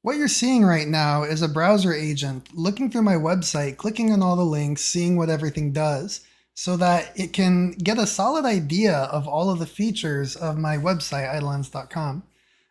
What you're seeing right now is a browser agent looking through my website, clicking on all the links, seeing what everything does, so that it can get a solid idea of all of the features of my website, eidolons.com.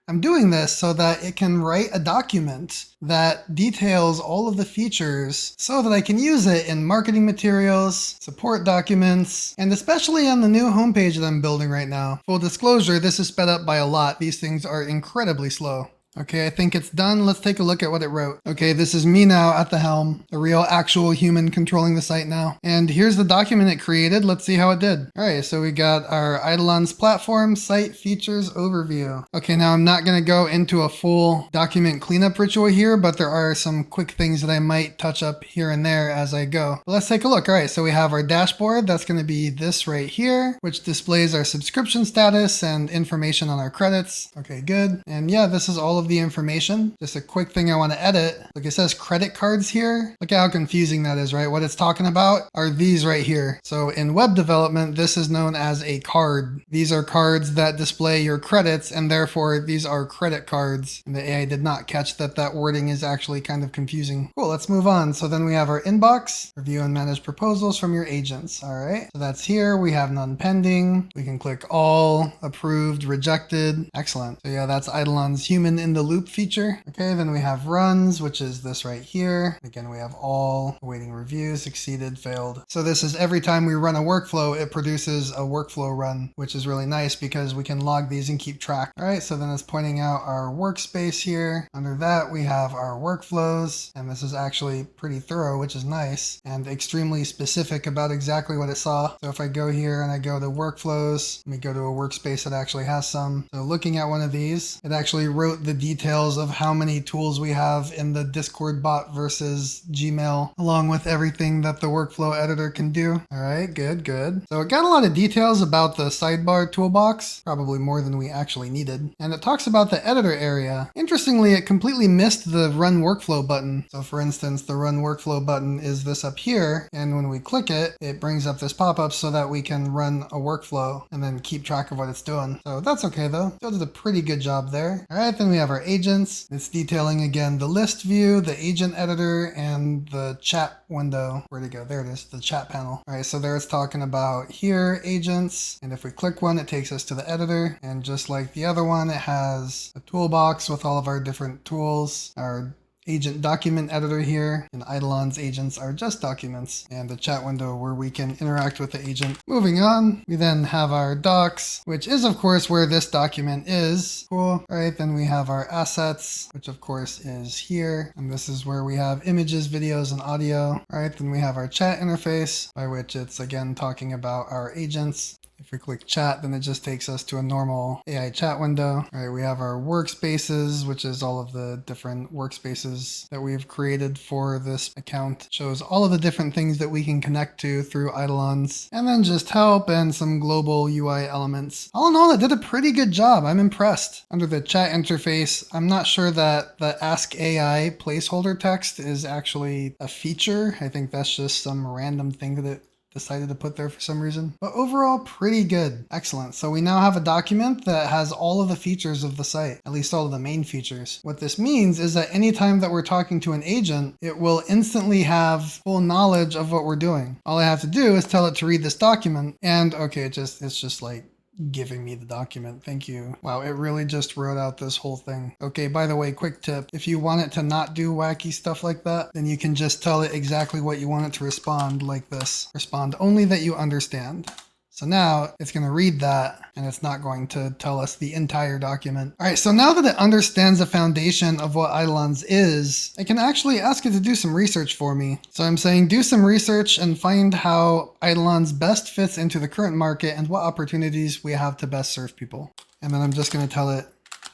I'm doing this so that it can write a document that details all of the features so that I can use it in marketing materials, support documents, and especially on the new homepage that I'm building right now. Full disclosure, this is sped up by a lot. These things are incredibly slow. Okay, I think it's done. Let's take a look at what it wrote. Okay, this is me now at the helm, a real actual human controlling the site now. And here's the document it created. Let's see how it did. All right, so we got our Eidolons platform site features overview. Okay, now I'm not going to go into a full document cleanup ritual here, but there are some quick things that I might touch up here and there as I go. But let's take a look. All right, so we have our dashboard. That's going to be this right here, which displays our subscription status and information on our credits. Okay, good. And yeah, this is all of the information. Just a quick thing I want to edit. Look, it says credit cards here. Look at how confusing that is, right? What it's talking about are these right here. So in web development, this is known as a card. These are cards that display your credits, and therefore these are credit cards. And the AI did not catch that wording is actually kind of confusing. Cool, let's move on. So then we have our inbox, review and manage proposals from your agents. All right, so that's here. We have none pending. We can click all, approved, rejected. Excellent. So yeah, that's Eidolon's human in the loop feature. Okay, then we have runs, which is this right here. Again, we have all, awaiting review, succeeded, failed. So this is every time we run a workflow, it produces a workflow run, which is really nice because we can log these and keep track. All right, so then it's pointing out our workspace here. Under that, we have our workflows, and this is actually pretty thorough, which is nice, and extremely specific about exactly what it saw. So if I go here and I go to workflows, let me go to a workspace that actually has some. So looking at one of these, it actually wrote the details of how many tools we have in the Discord bot versus Gmail, along with everything that the workflow editor can do. All right, good. So it got a lot of details about the sidebar toolbox, probably more than we actually needed. And it talks about the editor area. Interestingly, it completely missed the run workflow button. So for instance, the run workflow button is this up here. And when we click it, it brings up this pop-up so that we can run a workflow and then keep track of what it's doing. So that's okay though. Still did a pretty good job there. All right, then we have our agents. It's detailing again the list view, the agent editor, and the chat window. Where'd it go? There it is, the chat panel. All right, so there it's talking about here, agents. And if we click one, it takes us to the editor. And just like the other one, it has a toolbox with all of our different tools, our agent document editor here, and Eidolon's agents are just documents, and the chat window where we can interact with the agent. Moving on, we then have our docs, which is of course where this document is. Cool. All right, then we have our assets, which of course is here, and this is where we have images, videos, and audio. All right, then we have our chat interface, by which it's again talking about our agents. If we click chat, then it just takes us to a normal AI chat window. All right, we have our workspaces, which is all of the different workspaces that we've created for this account. Shows all of the different things that we can connect to through Eidolons. And then just help and some global UI elements. All in all, it did a pretty good job. I'm impressed. Under the chat interface, I'm not sure that the Ask AI placeholder text is actually a feature. I think that's just some random thing that it decided to put there for some reason. But overall, pretty good. Excellent. So we now have a document that has all of the features of the site, at least all of the main features. What this means is that anytime that we're talking to an agent, it will instantly have full knowledge of what we're doing. All I have to do is tell it to read this document, and okay, it's just like giving me the document. Thank you. Wow, it really just wrote out this whole thing. Okay, by the way, quick tip. If you want it to not do wacky stuff like that, then you can just tell it exactly what you want it to respond, like this. Respond only that you understand. So now it's going to read that, and it's not going to tell us the entire document. All right, so now that it understands the foundation of what Eidolons is, I can actually ask it to do some research for me. So I'm saying do some research and find how Eidolons best fits into the current market and what opportunities we have to best serve people. And then I'm just going to tell it,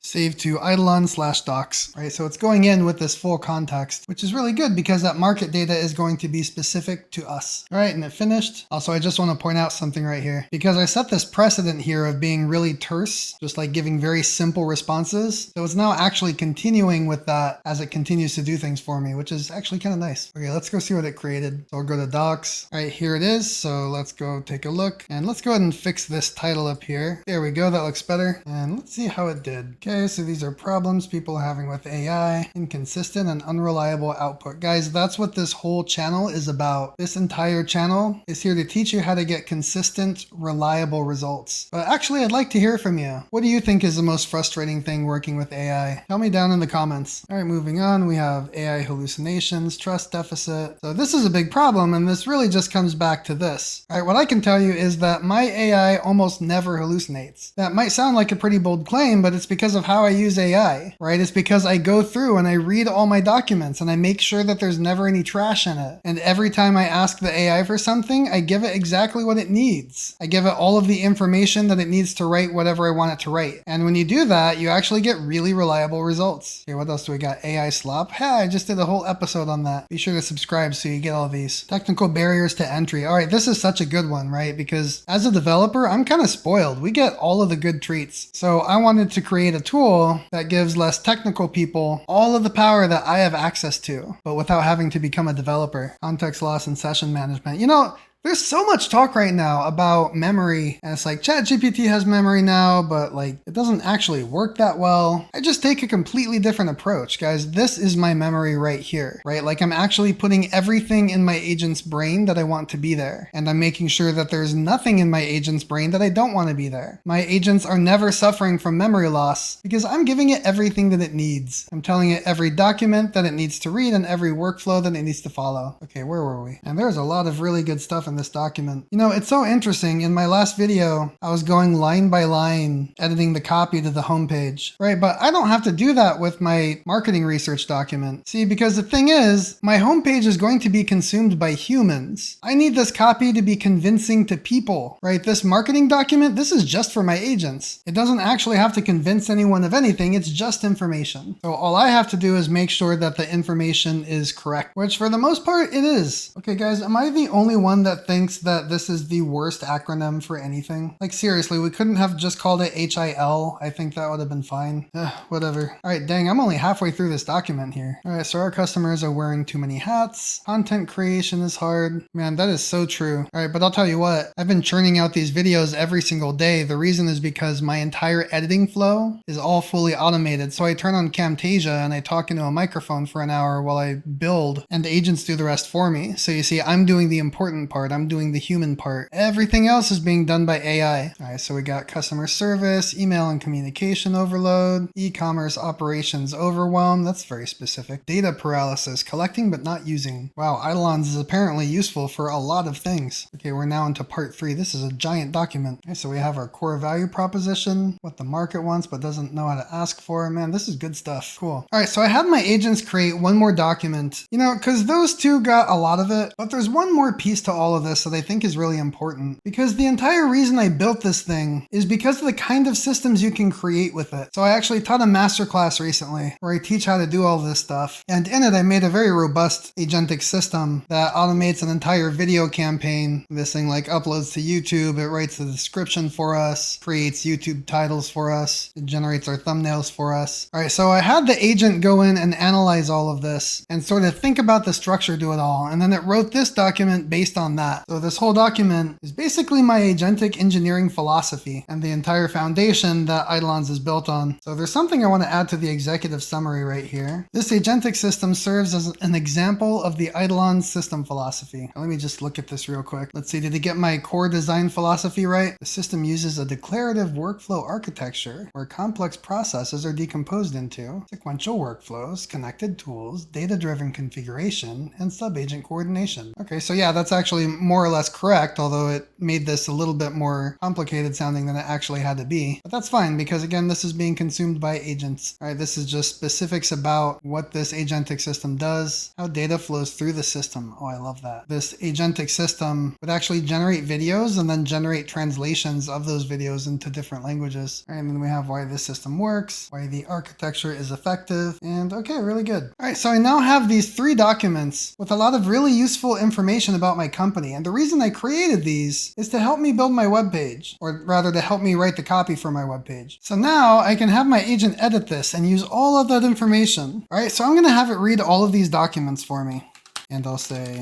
save to eidolon/docs, right? So it's going in with this full context, which is really good because that market data is going to be specific to us. All right, and it finished. Also, I just want to point out something right here. Because I set this precedent here of being really terse, just like giving very simple responses. So it's now actually continuing with that as it continues to do things for me, which is actually kind of nice. Okay, let's go see what it created. So I'll go to docs. All right, here it is. So let's go take a look. And let's go ahead and fix this title up here. There we go, that looks better. And let's see how it did. Okay. Okay, so these are problems people are having with AI, inconsistent and unreliable output. Guys, that's what this whole channel is about. This entire channel is here to teach you how to get consistent, reliable results. But actually, I'd like to hear from you. What do you think is the most frustrating thing working with AI? Tell me down in the comments. All right, moving on, we have AI hallucinations, trust deficit. So this is a big problem, and this really just comes back to this. All right, what I can tell you is that my AI almost never hallucinates. That might sound like a pretty bold claim, but it's because of how I use AI, right? It's because I go through and I read all my documents and I make sure that there's never any trash in it. And every time I ask the AI for something, I give it exactly what it needs. I give it all of the information that it needs to write whatever I want it to write. And when you do that, you actually get really reliable results. Okay, what else do we got? AI slop. Hey, I just did a whole episode on that. Be sure to subscribe so you get all these. Technical barriers to entry. All right, this is such a good one, right? Because as a developer, I'm kind of spoiled. We get all of the good treats. So I wanted to create a tool that gives less technical people all of the power that I have access to, but without having to become a developer. Context loss and session management. You know, there's so much talk right now about memory, and it's like ChatGPT has memory now, but like it doesn't actually work that well. I just take a completely different approach, guys. This is my memory right here, right? Like I'm actually putting everything in my agent's brain that I want to be there, and I'm making sure that there's nothing in my agent's brain that I don't want to be there. My agents are never suffering from memory loss because I'm giving it everything that it needs. I'm telling it every document that it needs to read and every workflow that it needs to follow. Okay, where were we? And there's a lot of really good stuff in this document. You know, it's so interesting. In my last video, I was going line by line, editing the copy to the homepage, right? But I don't have to do that with my marketing research document. See, because the thing is, my homepage is going to be consumed by humans. I need this copy to be convincing to people, right? This marketing document, this is just for my agents. It doesn't actually have to convince anyone of anything. It's just information. So all I have to do is make sure that the information is correct, which for the most part, it is. Okay, guys, am I the only one that thinks that this is the worst acronym for anything? Like seriously, we couldn't have just called it HIL. I think that would have been fine. Whatever. All right, dang, I'm only halfway through this document here. All right, so our customers are wearing too many hats. Content creation is hard. Man, that is so true. All right, but I'll tell you what, I've been churning out these videos every single day. The reason is because my entire editing flow is all fully automated. So I turn on Camtasia and I talk into a microphone for an hour while I build, and the agents do the rest for me. So you see, I'm doing the important part. I'm doing the human part. Everything else is being done by AI. All right, so we got customer service, email and communication overload, e-commerce operations overwhelm. That's very specific. Data paralysis, collecting but not using. Wow, Eidolons is apparently useful for a lot of things. Okay, we're now into part 3. This is a giant document. Okay, so we have our core value proposition, what the market wants but doesn't know how to ask for. Man, this is good stuff. Cool. All right, so I had my agents create one more document, you know, because those two got a lot of it, but there's one more piece to all of this that I think is really important, because the entire reason I built this thing is because of the kind of systems you can create with it. So I actually taught a masterclass recently where I teach how to do all this stuff, and in it I made a very robust agentic system that automates an entire video campaign. This thing like uploads to YouTube, it writes the description for us, creates YouTube titles for us, it generates our thumbnails for us. All right, so I had the agent go in and analyze all of this and sort of think about the structure to it all, and then it wrote this document based on that. So this whole document is basically my agentic engineering philosophy and the entire foundation that Eidolons is built on. So there's something I want to add to the executive summary right here. This agentic system serves as an example of the Eidolons system philosophy. Now, let me just look at this real quick. Let's see, did it get my core design philosophy right? The system uses a declarative workflow architecture where complex processes are decomposed into sequential workflows, connected tools, data-driven configuration, and sub-agent coordination. Okay, so yeah, that's actually more or less correct, although it made this a little bit more complicated sounding than it actually had to be. But that's fine, because again, this is being consumed by agents. All right, this is just specifics about what this agentic system does, how data flows through the system. Oh, I love that. This agentic system would actually generate videos and then generate translations of those videos into different languages. All right, and then we have why this system works, why the architecture is effective, and okay, really good. All right, so I now have these 3 documents with a lot of really useful information about my company, and the reason I created these is to help me build my webpage, or rather to help me write the copy for my webpage. So now I can have my agent edit this and use all of that information. All right, so I'm gonna have it read all of these documents for me, and I'll say,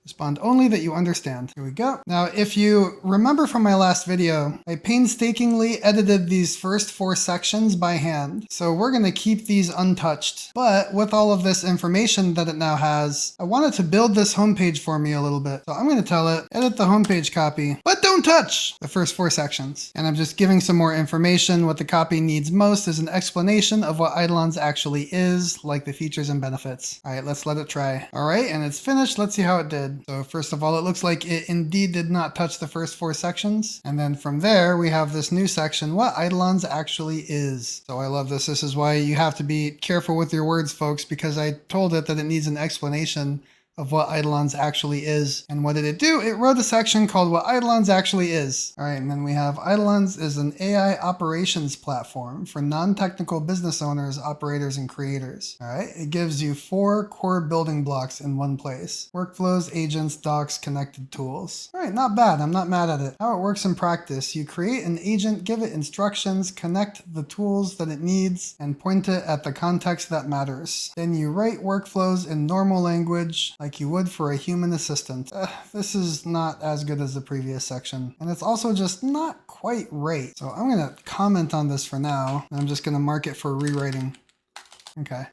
this Respond only that you understand. Here we go. Now, if you remember from my last video, I painstakingly edited these first 4 sections by hand. So we're going to keep these untouched. But with all of this information that it now has, I wanted to build this homepage for me a little bit. So I'm going to tell it, edit the homepage copy, but don't touch the first 4 sections. And I'm just giving some more information. What the copy needs most is an explanation of what Eidolons actually is, like the features and benefits. All right, let's let it try. All right, and it's finished. Let's see how it did. So first of all, it looks like it indeed did not touch the first 4 sections. And then from there, we have this new section, what Eidolons actually is. So I love this. This is why you have to be careful with your words, folks, because I told it that it needs an explanation of what Eidolons actually is. And what did it do? It wrote a section called What Eidolons Actually Is. All right, and then we have Eidolons is an AI operations platform for non-technical business owners, operators, and creators. All right, it gives you 4 core building blocks in one place. Workflows, agents, docs, connected tools. All right, not bad. I'm not mad at it. How it works in practice. You create an agent, give it instructions, connect the tools that it needs, and point it at the context that matters. Then you write workflows in normal language, like you would for a human assistant. This is not as good as the previous section. And it's also just not quite right. So I'm going to comment on this for now. And I'm just going to mark it for rewriting. Okay.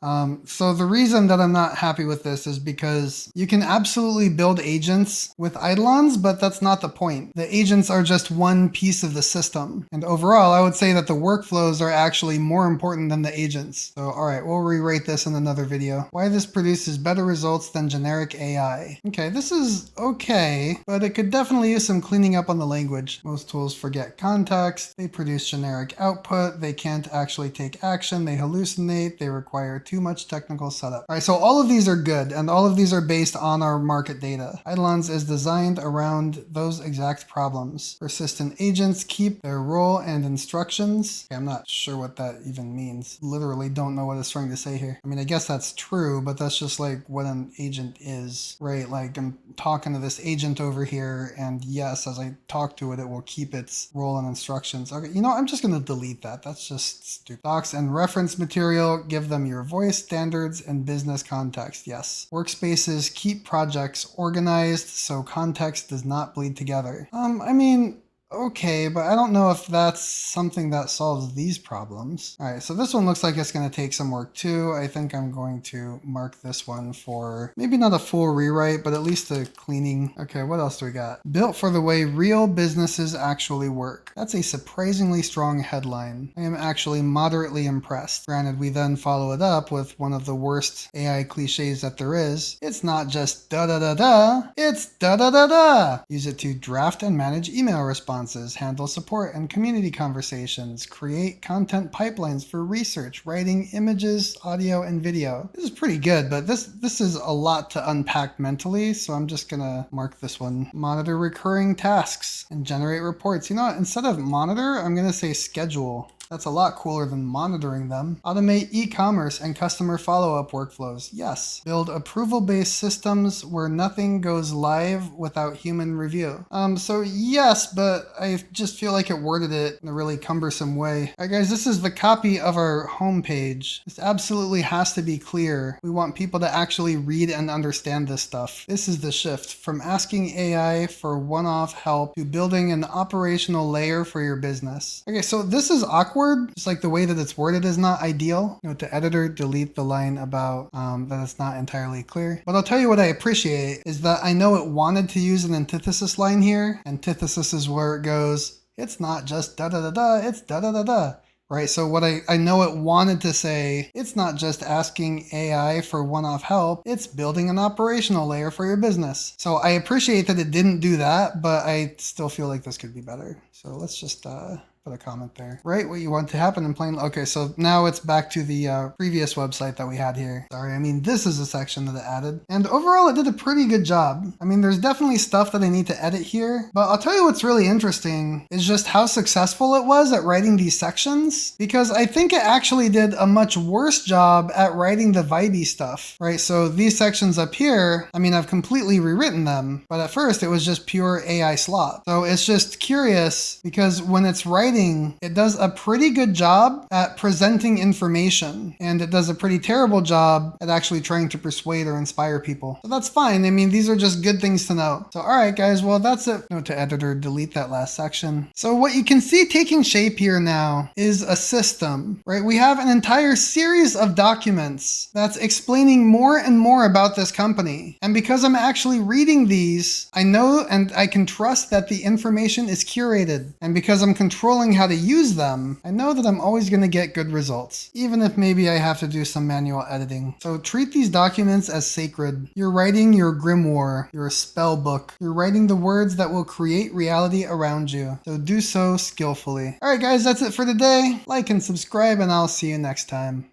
So the reason that I'm not happy with this is because you can absolutely build agents with Eidolons, but that's not the point. The agents are just one piece of the system. And overall, I would say that the workflows are actually more important than the agents. So, all right, we'll rewrite this in another video. Why this produces better results than generic AI. Okay, this is okay, but it could definitely use some cleaning up on the language. Most tools forget context. They produce generic output. They can't actually take action. They hallucinate. They require too much technical setup. All right, so all of these are good, and all of these are based on our market data. Eidolons is designed around those exact problems. Persistent agents keep their role and instructions. Okay, I'm not sure what that even means. Literally don't know what it's trying to say here. I mean, I guess that's true, but that's just like what an agent is, right? Like I'm talking to this agent over here, and yes, as I talk to it, it will keep its role and instructions. Okay, you know, I'm just going to delete that. That's just stupid. Docs and reference material, give them your voice, standards, and business context. Yes. Workspaces keep projects organized so context does not bleed together. I mean, okay, but I don't know if that's something that solves these problems. All right, so this one looks like it's going to take some work too. I think I'm going to mark this one for maybe not a full rewrite, but at least a cleaning. Okay, what else do we got? Built for the way real businesses actually work. That's a surprisingly strong headline. I am actually moderately impressed. Granted, we then follow it up with one of the worst AI cliches that there is. It's not just da-da-da-da, it's da-da-da-da. Use it to draft and manage email responses, handle support and community conversations, create content pipelines for research, writing, images, audio, and video. This is pretty good, but this is a lot to unpack mentally, so I'm just gonna mark this one. Monitor recurring tasks and generate reports. You know what? Instead of monitor, I'm gonna say schedule. That's a lot cooler than monitoring them. Automate e-commerce and customer follow-up workflows. Yes. Build approval-based systems where nothing goes live without human review. So yes, but I just feel like it worded it in a really cumbersome way. All right, guys, this is the copy of our homepage. This absolutely has to be clear. We want people to actually read and understand this stuff. This is the shift from asking AI for one-off help to building an operational layer for your business. Okay, so this is awkward. Just like the way that it's worded is not ideal. You know, to editor, delete the line about that it's not entirely clear. But I'll tell you what I appreciate is that I know it wanted to use an antithesis line here. Antithesis is where it goes, it's not just da-da-da-da, it's da-da-da-da. Right, so what I know it wanted to say, it's not just asking AI for one-off help, it's building an operational layer for your business. So I appreciate that it didn't do that, but I still feel like this could be better. So let's just put a comment there. Right, what you want to happen in plain. Okay, so now it's back to the previous website that we had here. Sorry, I mean, this is a section that it added. And overall, it did a pretty good job. I mean, there's definitely stuff that I need to edit here, but I'll tell you what's really interesting is just how successful it was at writing these sections, because I think it actually did a much worse job at writing the vibey stuff, right? So these sections up here, I mean, I've completely rewritten them, but at first it was just pure AI slop. So it's just curious because when it's writing writing, it does a pretty good job at presenting information, and it does a pretty terrible job at actually trying to persuade or inspire people. So that's fine. I mean, these are just good things to know. So all right, guys, well, that's it. Note to editor, delete that last section. So what you can see taking shape here now is a system, right? We have an entire series of documents that's explaining more and more about this company. And because I'm actually reading these, I know and I can trust that the information is curated. And because I'm controlling how to use them, I know that I'm always going to get good results, even if maybe I have to do some manual editing. So treat these documents as sacred. You're writing your grimoire, your spell book. You're writing the words that will create reality around you. So do so skillfully. All right, guys, that's it for today. Like and subscribe, and I'll see you next time.